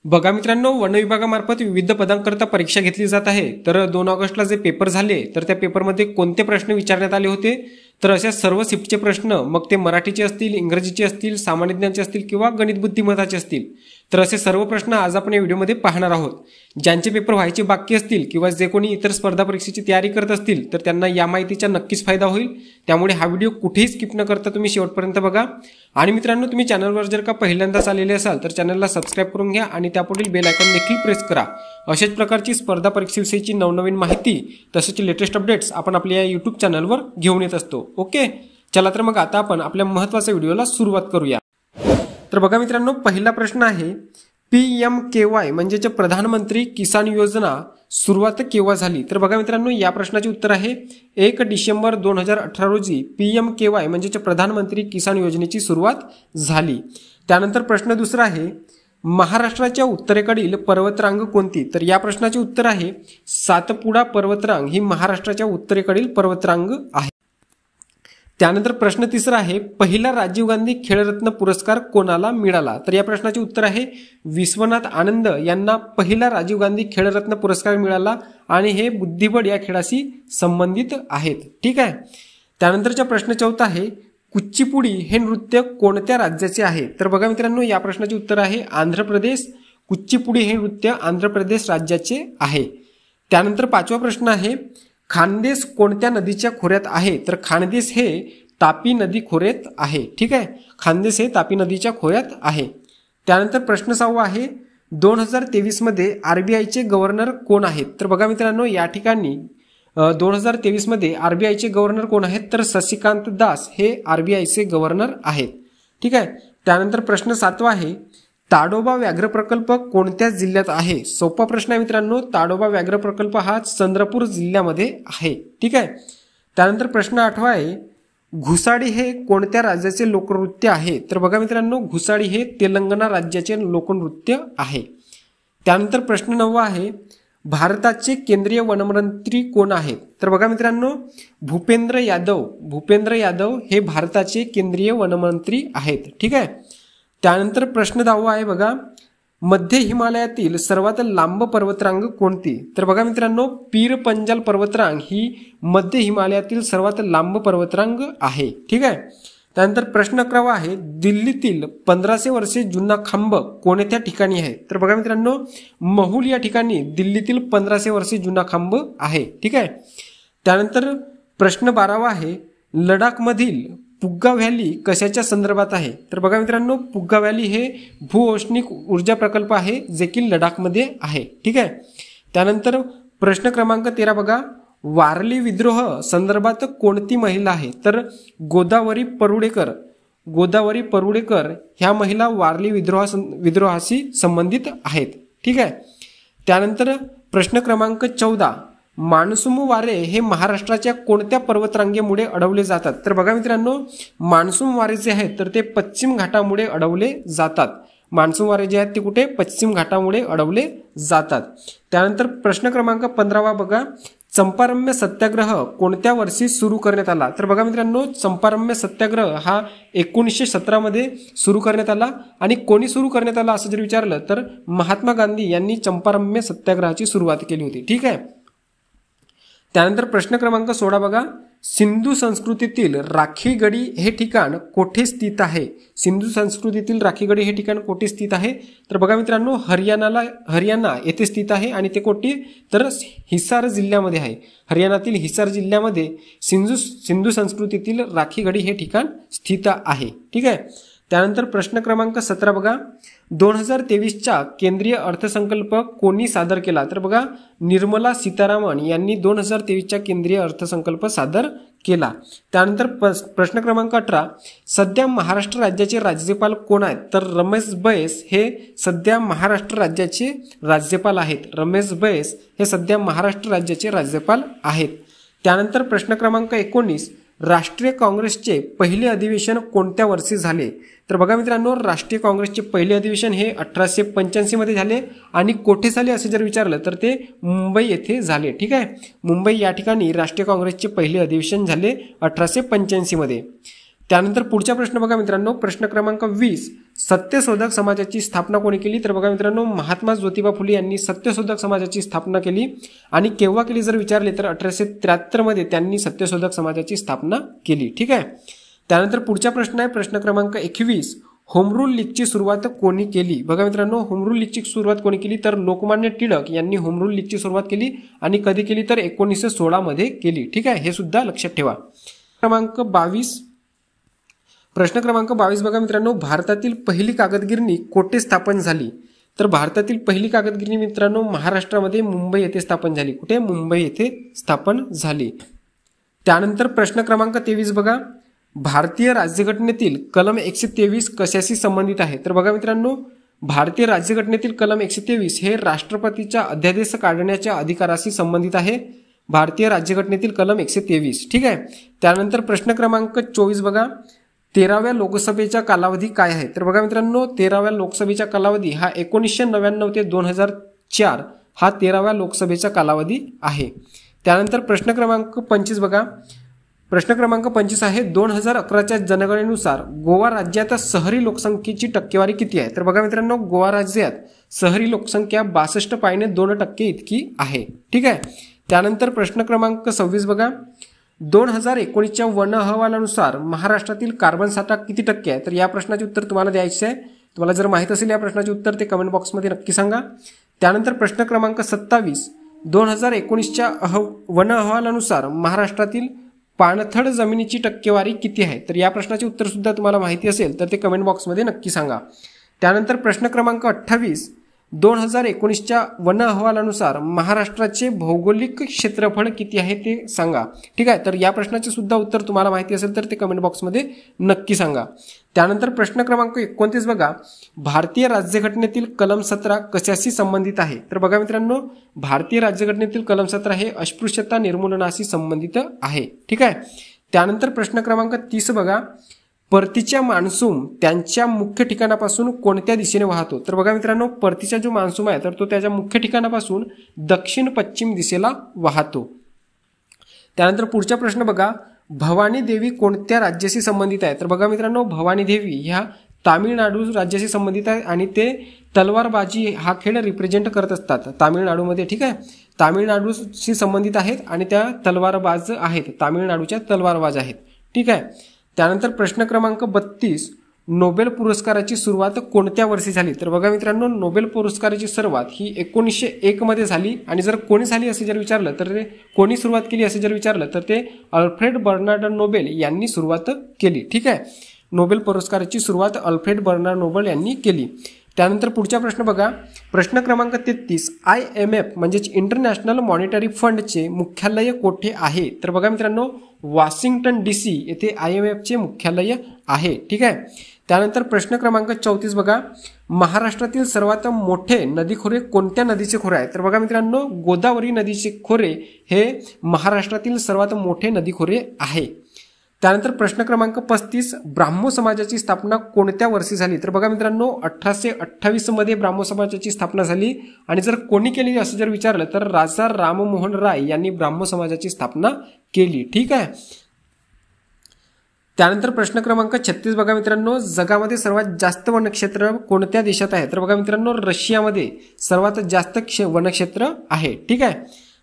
बघा मित्रांनो, वन विभागामार्फत विविध पदांकरता परीक्षा घेतली जात आहे. तर 2 ऑगस्टला जे पेपर झाले तर त्या पेपरमध्ये कोणते प्रश्न विचारण्यात आले होते? तर अशा सर्व शिफ्टचे प्रश्न, मग ते मराठीचे असतील, इंग्रजीचे असतील, सामान्य ज्ञानचे असतील किंवा गणित बुद्धिमत्ताचे असतील, तर असे सर्व प्रश्न आज आपण या व्हिडिओमध्ये पाहणार आहोत. ज्यांचे पेपर व्हायचे बाकी असतील किंवा जे कोणी इतर स्पर्धा परीक्षेची तयारी करत असतील तर त्यांना या माहितीचा नक्कीच फायदा होईल. त्यामुळे हा व्हिडिओ कुठेही स्किप न करता तुम्ही शेवटपर्यंत बघा. आणि मित्रांनो, तुम्ही चॅनलवर जर का पहिल्यांदाच आलेले असाल तर चॅनलला सबस्क्राईब करून घ्या आणि त्यापुढील बेल आयकॉन देखील प्रेस करा. अशाच प्रकारची स्पर्धा परीक्षेविषयीची नवनवीन माहिती तसेच लेटेस्ट अपडेट्स आपण आपल्या या यूट्यूब चॅनलवर घेऊन येत असतो. ओके, चला तर मग आता आपण आपल्या महत्त्वाच्या व्हिडिओला सुरुवात करूया. तर बघा मित्रांनो, पहिला प्रश्न आहे PMKY म्हणजेच प्रधानमंत्री किसान योजना सुरुवात केव्हा झाली? तर बघा मित्रांनो, या प्रश्नाचे उत्तर आहे 1 डिसेंबर 2018 रोजी PMKY म्हणजेच प्रधानमंत्री किसान योजनेची सुरुवात झाली. त्यानंतर प्रश्न दुसरा आहे महाराष्ट्राच्या उत्तरेकडील पर्वतरांग कोणती? तर या प्रश्नाचे उत्तर आहे सातपुडा पर्वतरांग ही महाराष्ट्राच्या उत्तरेकडील पर्वतरांग आहे. त्यानंतर प्रश्न तिसरा आहे पहिला राजीव गांधी खेलरत्न पुरस्कार कोणाला मिळाला? तर या प्रश्नाचे उत्तर आहे विश्वनाथ आनंद यांना पहिला राजीव गांधी खेलरत्न पुरस्कार मिळाला आणि हे बुद्धिबळ या खेळाशी संबंधित आहेत. ठीक आहे. त्यानंतरचा प्रश्न चौथा आहे कुच्चीपुडी हे नृत्य कोणत्या राज्याचे आहे? तर बघा मित्रांनो, या प्रश्नाचे उत्तर आहे आंध्र प्रदेश. कुच्चीपुडी हे नृत्य आंध्र प्रदेश राज्याचे आहे. त्यानंतर पाचवा प्रश्न आहे खानदेश कोणत्या नदीच्या खोऱ्यात आहे? तर खानदेश हे तापी नदी खोऱ्यात आहे. ठीक आहे, खानदेश हे तापी नदीच्या खोऱ्यात आहे. त्यानंतर प्रश्न 6 आहे 2023 मध्ये RBIचे गव्हर्नर कोण आहेत? तर बघा मित्रांनो, या ठिकाणी 2023 मध्ये RBIचे गव्हर्नर कोण आहेत? तर शशिकांत दास हे RBIचे गव्हर्नर आहेत. ठीक आहे. त्यानंतर प्रश्न 7 आहे ताडोबा व्याघ्र प्रकल्प कोणत्या जिल्ह्यात आहे? सोपा प्रश्न आहे मित्रांनो. ताडोबा व्याघ्र प्रकल्प हा चंद्रपूर जिल्ह्यामध्ये आहे. ठीक आहे. त्यानंतर प्रश्न 8 आहे घुसाडी हे कोणत्या राज्याचे लोकनृत्य आहे? तर बघा मित्रांनो, घुसाडी हे तेलंगणा राज्याचे लोकनृत्य आहे. त्यानंतर प्रश्न 9 आहे भारताचे केंद्रीय वनमंत्री कोण आहेत? तर बघा मित्रांनो, भूपेंद्र यादव हे भारताचे केंद्रीय वनमंत्री आहेत. ठीक आहे. त्यानंतर प्रश्न 10 आहे बघा मध्य हिमालयातील सर्वात लांब पर्वतरांग कोणती? तर बघा मित्रांनो, पीर पंजाल पर्वतरांग ही मध्य हिमालयातील सर्वात लांब पर्वतरांग आहे. ठीक आहे. त्यानंतर प्रश्न 11 आहे दिल्लीतील 1500 वर्षे जुना खांब कोणत्या ठिकाणी आहे? तर बघा मित्रांनो, महूल या ठिकाणी दिल्लीतील 1500 वर्षे जुना खांब आहे. ठीक आहे. त्यानंतर प्रश्न 12 आहे लडाखमधील पुग्गा व्हॅली कशाच्या संदर्भात आहे? तर बघा मित्रांनो, पुग्गा व्हॅली हे भूऔष्णिक ऊर्जा प्रकल्प आहे जे की लडाखमध्ये आहे. ठीक आहे. त्यानंतर प्रश्न क्रमांक 13 बघा वारली विद्रोह संदर्भात कोणती महिला आहे? तर गोदावरी परुळेकर ह्या महिला वारली विद्रोहाशी संबंधित आहेत. ठीक आहे. त्यानंतर प्रश्न क्रमांक 14 मान्सून वारे हे महाराष्ट्राच्या कोणत्या पर्वतरांगेमुळे अडवले जातात? तर बघा मित्रांनो, मान्सून वारे जे आहेत तर ते पश्चिम घाटामुळे अडवले जातात. मान्सून वारे जे आहेत ते कुठे? पश्चिम घाटामुळे अडवले जातात. त्यानंतर प्रश्न क्रमांक 15 बघा चंपारम्य सत्याग्रह कोणत्या वर्षी सुरू करण्यात आला? तर बघा मित्रांनो, चंपारम्य सत्याग्रह हा 1917 मध्ये सुरू करण्यात आला. आणि कोणी सुरू करण्यात आला असं जर विचारलं तर महात्मा गांधी यांनी चंपारम्य सत्याग्रहाची सुरुवात केली होती. ठीक आहे. त्यानंतर प्रश्न क्रमांक 16 बघा सिंधू संस्कृतीतील राखीगडी हे ठिकाण कोठे स्थित आहे? सिंधू संस्कृतीतील राखीगडी हे ठिकाण कोठे स्थित आहे? तर बघा मित्रांनो, हरियाणा येथे स्थित आहे. आणि ते कोठे? तर हिसार जिल्ह्यामध्ये आहे. हरियाणातील हिसार जिल्ह्यामध्ये सिंधू संस्कृतीतील राखीगडी हे ठिकाण स्थित आहे. ठीक आहे. त्यानंतर प्रश्न क्रमांक 17 बघा 2023चा केंद्रीय अर्थसंकल्प कोणी सादर केला? तर बघा निर्मला सीतारामन यांनी 2023चा केंद्रीय अर्थसंकल्प सादर केला. त्यानंतर प्रश्न क्रमांक 18 सध्या महाराष्ट्र राज्याचे राज्यपाल कोण आहेत? तर रमेश बैस हे सध्या महाराष्ट्र राज्याचे राज्यपाल आहेत. रमेश बैस हे सध्या महाराष्ट्र राज्याचे राज्यपाल आहेत. त्यानंतर प्रश्न क्रमांक 19 राष्ट्रीय काँग्रेसचे पहिले अधिवेशन कोणत्या वर्षी झाले? तर बघा मित्रांनो, राष्ट्रीय काँग्रेसचे पहिले अधिवेशन हे 1885 मध्ये झाले. आणि कोठे झाले असे जर विचारलं तर ते मुंबई येथे झाले. ठीक आहे. मुंबई या ठिकाणी राष्ट्रीय काँग्रेसचे पहिले अधिवेशन झाले 1885 मध्ये. त्यानंतर पुढचा प्रश्न बघा मित्रांनो, प्रश्न क्रमांक 20, सत्यशोधक समाजाची स्थापना कोणी केली? तर बघा मित्रांनो, महात्मा ज्योतिबा फुले यांनी सत्यशोधक समाजाची स्थापना केली. आणि केव्हा केली जर विचारले तर 1873 मध्ये त्यांनी सत्यशोधक समाजाची स्थापना केली. ठीक आहे. त्यानंतर पुढचा प्रश्न आहे प्रश्न क्रमांक 21, होम रूल लीगची सुरुवात कोणी केली? बघा मित्रांनो, होम रूल लीगची सुरुवात कोणी केली? तर लोकमान्य टिळक यांनी होम रूल लीगची सुरुवात केली. आणि कधी केली? तर 1916 मध्ये केली. ठीक आहे, हे सुद्धा लक्षात ठेवा. प्रश्न क्रमांक 22 बघा मित्रांनो, भारतातील पहिली कागदगिरणी कोठे स्थापन झाली? तर भारतातील पहिली कागदगिरणी मित्रांनो महाराष्ट्रामध्ये मुंबई येथे स्थापन झाली. कुठे? मुंबई येथे स्थापन झाली. त्यानंतर प्रश्न क्रमांक 23 बघा, भारतीय राज्यघटनेतील कलम 123 कशाशी संबंधित आहे? तर बघा मित्रांनो, भारतीय राज्यघटनेतील कलम 123 हे राष्ट्रपतीच्या अध्यादेश काढण्याच्या अधिकाराशी संबंधित आहे. भारतीय राज्यघटनेतील कलम 123. ठीक आहे. त्यानंतर प्रश्न क्रमांक 24 बघा, 13व्या लोकसभेचा कालावधी काय आहे? तर बघा मित्रांनो, 13व्या लोकसभेचा कालावधी हा 1999 ते 2004 हा 13व्या लोकसभेचा कालावधी आहे. त्यानंतर प्रश्न क्रमांक 25 बघा, प्रश्न क्रमांक 25 आहे, 2011च्या जनगणनेनुसार गोवा राज्यात शहरी लोकसंख्येची टक्केवारी किती आहे? तर बघा मित्रांनो, गोवा राज्यात शहरी लोकसंख्या 62.2% इतकी आहे. ठीक आहे. त्यानंतर प्रश्न क्रमांक 26 बघा, 2019च्या वन अहवालानुसार महाराष्ट्रातील कार्बन साठा किती टक्के आहे? तर या प्रश्नाचे उत्तर तुम्हाला द्यायचे आहे. तुम्हाला जर माहित असेल या प्रश्नाचे उत्तर ते कमेंट बॉक्समध्ये नक्की सांगा. त्यानंतर प्रश्न क्रमांक 27, 2019च्या वन अहवालानुसार महाराष्ट्रातील पाणथळ जमिनीची टक्केवारी किती आहे? तर या प्रश्नाचे उत्तर सुद्धा तुम्हाला माहिती असेल तर ते कमेंट बॉक्समध्ये नक्की सांगा. त्यानंतर प्रश्न क्रमांक 28, 2019च्या वन अहवालानुसार महाराष्ट्राचे भौगोलिक क्षेत्रफळ किती आहे ते सांगा. ठीक आहे. तर या प्रश्नाचे सुद्धा उत्तर तुम्हाला माहिती असेल तर ते कमेंट बॉक्समध्ये नक्की सांगा. त्यानंतर प्रश्न क्रमांक 29 बघा, भारतीय राज्यघटनेतील कलम 17 कशाशी संबंधित आहे? तर बघा मित्रांनो, भारतीय राज्यघटनेतील कलम 17 हे अस्पृश्यता निर्मूलनाशी संबंधित आहे. ठीक आहे. त्यानंतर प्रश्न क्रमांक 30 बघा, परतीच्या मान्सून त्यांच्या मुख्य ठिकाणापासून कोणत्या दिशेने वाहतो? तर बघा मित्रांनो, परतीचा जो मान्सून आहे तर तो त्याच्या मुख्य ठिकाणापासून दक्षिण पश्चिम दिशेला वाहतो. त्यानंतर पुढचा प्रश्न बघा, भवानी देवी कोणत्या राज्याशी संबंधित आहे? तर बघा मित्रांनो, भवानी देवी ह्या तामिळनाडू राज्याशी संबंधित आहे आणि ते तलवारबाजी हा खेळ रिप्रेझेंट करत असतात तामिळनाडूमध्ये. ठीक आहे. तामिळनाडूशी संबंधित आहेत आणि त्या तलवारबाज आहेत, तामिळनाडूच्या तलवारबाज आहेत. ठीक आहे. त्यानंतर प्रश्न क्रमांक 32, नोबेल पुरस्काराची सुरुवात कोणत्या वर्षी झाली? तर बघा मित्रांनो, नोबेल पुरस्काराची सुरुवात ही 1901 मध्ये झाली. आणि जर कोणी झाली असे जर विचारलं तर ते कोणी सुरुवात केली असे जर विचारलं तर ते अल्फ्रेड बर्नार्ड नोबेल यांनी सुरुवात केली. ठीक आहे. नोबेल पुरस्काराची सुरुवात अल्फ्रेड बर्नार्ड नोबेल यांनी केली. त्यानंतर पुढचा प्रश्न बघा, प्रश्न क्रमांक 33, IMF म्हणजेच इंटरनॅशनल मॉनिटरी फंडचे मुख्यालय कोठे आहे? तर बघा मित्रांनो, वॉशिंग्टन DC येथे IMFचे मुख्यालय आहे. ठीक आहे. त्यानंतर प्रश्न क्रमांक 34 बघा, महाराष्ट्रातील सर्वात मोठे नदीखोरे कोणत्या नदीचे खोरे आहे? तर बघा मित्रांनो, गोदावरी नदीचे खोरे हे महाराष्ट्रातील सर्वात मोठे नदीखोरे आहे. त्यानंतर प्रश्न क्रमांक 35, ब्राह्मो समाजाची स्थापना कोणत्या वर्षी झाली? तर बघा मित्रांनो, 1828 मध्ये ब्राह्मो समाजाची स्थापना झाली. आणि जर कोणी केली असं जर विचारलं तर राजा राममोहन राय यांनी ब्राह्मो समाजाची स्थापना केली. ठीक आहे. त्यानंतर प्रश्न क्रमांक 36 बघा मित्रांनो, जगामध्ये सर्वात जास्त वनक्षेत्र कोणत्या देशात आहे? तर बघा मित्रांनो, रशियामध्ये सर्वात जास्त वनक्षेत्र आहे. ठीक आहे.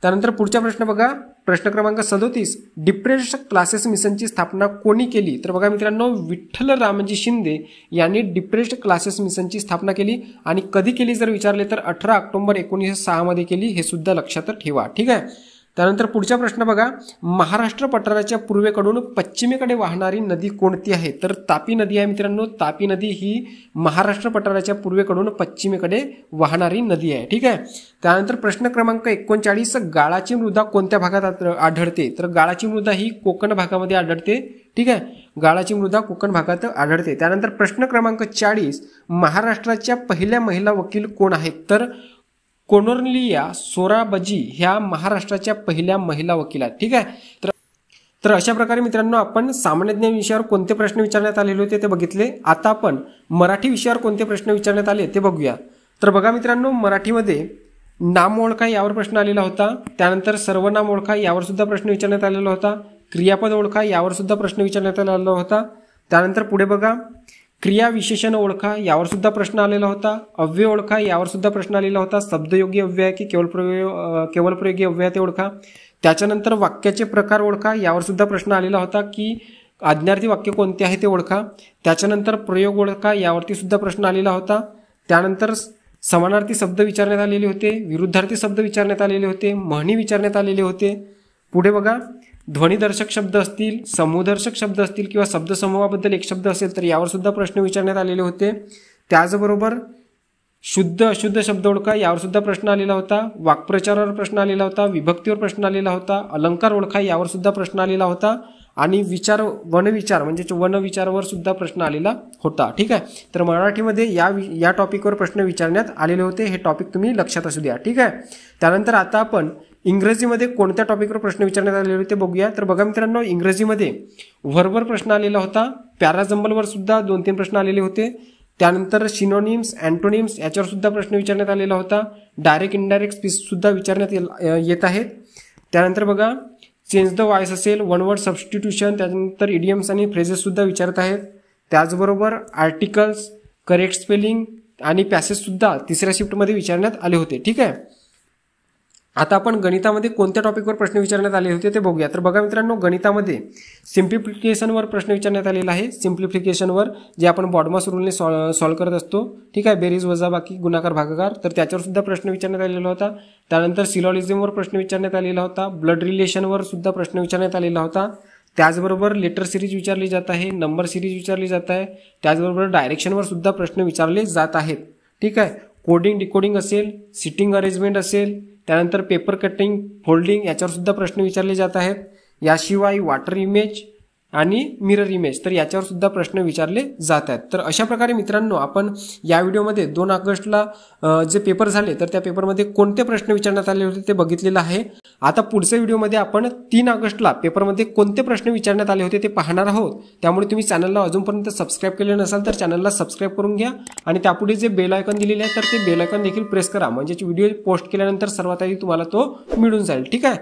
त्यानंतर पुढचा प्रश्न बघा, प्रश्न क्रमांक 37, डिप्रेस्ड क्लासेस मिशनची स्थापना कोणी केली? तर बघा मित्रांनो, विठ्ठल रामजी शिंदे यांनी डिप्रेस्ड क्लासेस मिशनची स्थापना केली. आणि कधी केली जर विचारले तर 18 ऑक्टोबर 1906 मध्ये केली. हे सुद्धा लक्षात ठेवा. ठीक आहे. त्यानंतर पुढचा प्रश्न बघा, महाराष्ट्र पठाराच्या पूर्वेकडून पश्चिमेकडे वाहणारी नदी कोणती आहे? तर तापी नदी आहे मित्रांनो. तापी नदी ही महाराष्ट्र पठाराच्या पूर्वेकडून पश्चिमेकडे वाहणारी नदी आहे. ठीक आहे. त्यानंतर प्रश्न क्रमांक 39, गाळाची मृदा कोणत्या भागात आढळते? तर गाळाची मृदा ही कोकण भागामध्ये आढळते. ठीक आहे. गाळाची मृदा कोकण भागात आढळते. त्यानंतर प्रश्न क्रमांक 40, महाराष्ट्राच्या पहिल्या महिला वकील कोण आहेत? तर कोनोर्लिया सोराबजी ह्या महाराष्ट्राच्या पहिल्या महिला वकील आहेत. ठीक आहे. तर अशा प्रकारे मित्रांनो आपण सामान्य ज्ञान विषयावर कोणते प्रश्न विचारण्यात आलेले होते ते बघितले. आता आपण मराठी विषयावर कोणते प्रश्न विचारण्यात आले ते बघूया. तर बघा मित्रांनो, मराठीमध्ये नाम ओळखा यावर प्रश्न आलेला होता. त्यानंतर सर्वनाम ओळखा यावर सुद्धा प्रश्न विचारण्यात आलेला होता. क्रियापद ओळखा यावर सुद्धा प्रश्न विचारण्यात आलेला होता. त्यानंतर पुढे बघा, क्रिया विशेषण ओळखा, यावर सुद्धा प्रश्न आलेला होता. अव्यय ओळखा, यावर सुद्धा प्रश्न आलेला होता. शब्दयोगी अव्यय की केवळ प्रयोगी अव्यय ते ओळखा. त्याच्यानंतर वाक्याचे प्रकार ओळखा, यावर सुद्धा प्रश्न आलेला होता की आज्ञार्थी वाक्य कोणते आहे ते ओळखा. त्याच्यानंतर प्रयोग ओळखा, यावरती सुद्धा प्रश्न आलेला होता. त्यानंतर समानार्थी शब्द विचारण्यात आलेले होते, विरुद्धार्थी शब्द विचारण्यात आलेले होते, म्हणी विचारण्यात आलेले होते. पुढे बघा, ध्वनिदर्शक शब्द असतील, समूहदर्शक शब्द असतील किंवा शब्दसमूहाबद्दल एक शब्द असेल तर यावर सुद्धा प्रश्न विचारण्यात आलेले होते. त्याचबरोबर शुद्ध अशुद्ध शब्द ओळखा, यावर सुद्धा प्रश्न आलेला होता. वाक्प्रचारावर प्रश्न आलेला होता, विभक्तीवर प्रश्न आलेला होता. अलंकार ओळखा, यावर सुद्धा प्रश्न आलेला होता. आणि वनविचार म्हणजे वनविचारावर सुद्धा प्रश्न आलेला होता. ठीक आहे, तर मराठीमध्ये या टॉपिकवर प्रश्न विचारण्यात आलेले होते. हे टॉपिक तुम्ही लक्षात असू द्या. ठीक आहे, त्यानंतर आता आपण इंग्रजीमध्ये कोणत्या टॉपिकवर प्रश्न विचारण्यात आलेले होते बघूया. तर बघा मित्रांनो, इंग्रजीमध्ये व्हर्बवर प्रश्न आलेला होता. पॅराजंबलवर सुद्धा 2-3 प्रश्न आलेले होते. त्यानंतर सिनोनिम्स, अँटोनिम्स याच्यावर सुद्धा प्रश्न विचारण्यात आलेला होता. डायरेक्ट इनडायरेक्ट स्पीच सुद्धा विचारण्यात येत आहेत. त्यानंतर बघा, चेंज द वॉइस असेल, वन वर्ड सबस्टिट्यूशन, त्यानंतर इडियम्स आणि फ्रेजेस सुद्धा विचारत आहेत. त्याचबरोबर आर्टिकल्स, करेक्ट स्पेलिंग आणि पॅसेज सुद्धा तिसऱ्या शिफ्टमध्ये विचारण्यात आले होते. ठीक आहे, आता आपण गणितामध्ये कोणत्या टॉपिकवर प्रश्न विचारण्यात आले होते ते बघूया. तर बघा मित्रांनो, गणितामध्ये सिम्प्लिफिकेशनवर प्रश्न विचारण्यात आलेला आहे. सिम्प्लिफिकेशनवर जे आपण बॉडमास रूलने सॉल्व्ह करत असतो. ठीक आहे, बेरीज वजाबाकी गुणाकार भागाकार, तर त्याच्यावर सुद्धा प्रश्न विचारण्यात आलेला होता. त्यानंतर सिलॉजिझमवर प्रश्न विचारण्यात आलेला होता. ब्लड रिलेशनवर सुद्धा प्रश्न विचारण्यात आलेला होता. त्याचबरोबर लेटर सिरीज विचारली जात आहे, नंबर सिरीज विचारली जात आहे. त्याचबरोबर डायरेक्शनवर सुद्धा प्रश्न विचारले जात आहेत. ठीक आहे, कोडिंग डिकोडिंग असेल, सिटिंग अरेंजमेंट असेल, त्यानंतर पेपर कटिंग, फोल्डिंग याच्यावर सुद्धा प्रश्न विचारले जात आहेत. याशिवाय वॉटर इमेज आणि मिरर इमेज, तर याच्यावर सुद्धा प्रश्न विचारले जात आहेत. तर अशा प्रकारे मित्रांनो, आपण या व्हिडिओमध्ये 2 ऑगस्टला जे पेपर झाले तर त्या पेपरमध्ये कोणते प्रश्न विचारण्यात आले होते ते बघितलेलं आहे. आता पुढच्या व्हिडिओमध्ये आपण 3 ऑगस्टला पेपरमध्ये कोणते प्रश्न विचारण्यात आले होते ते पाहणार आहोत. त्यामुळे तुम्ही चॅनलला अजूनपर्यंत सबस्क्राईब केले नसाल तर चॅनलला सबस्क्राईब करून घ्या आणि त्यापुढे जे बेल आयकॉन दिलेले आहे तर ते बेल आयकॉन देखील प्रेस करा, म्हणजे व्हिडिओ पोस्ट केल्यानंतर सर्वात आधी तुम्हाला तो मिळून जाईल. ठीक आहे,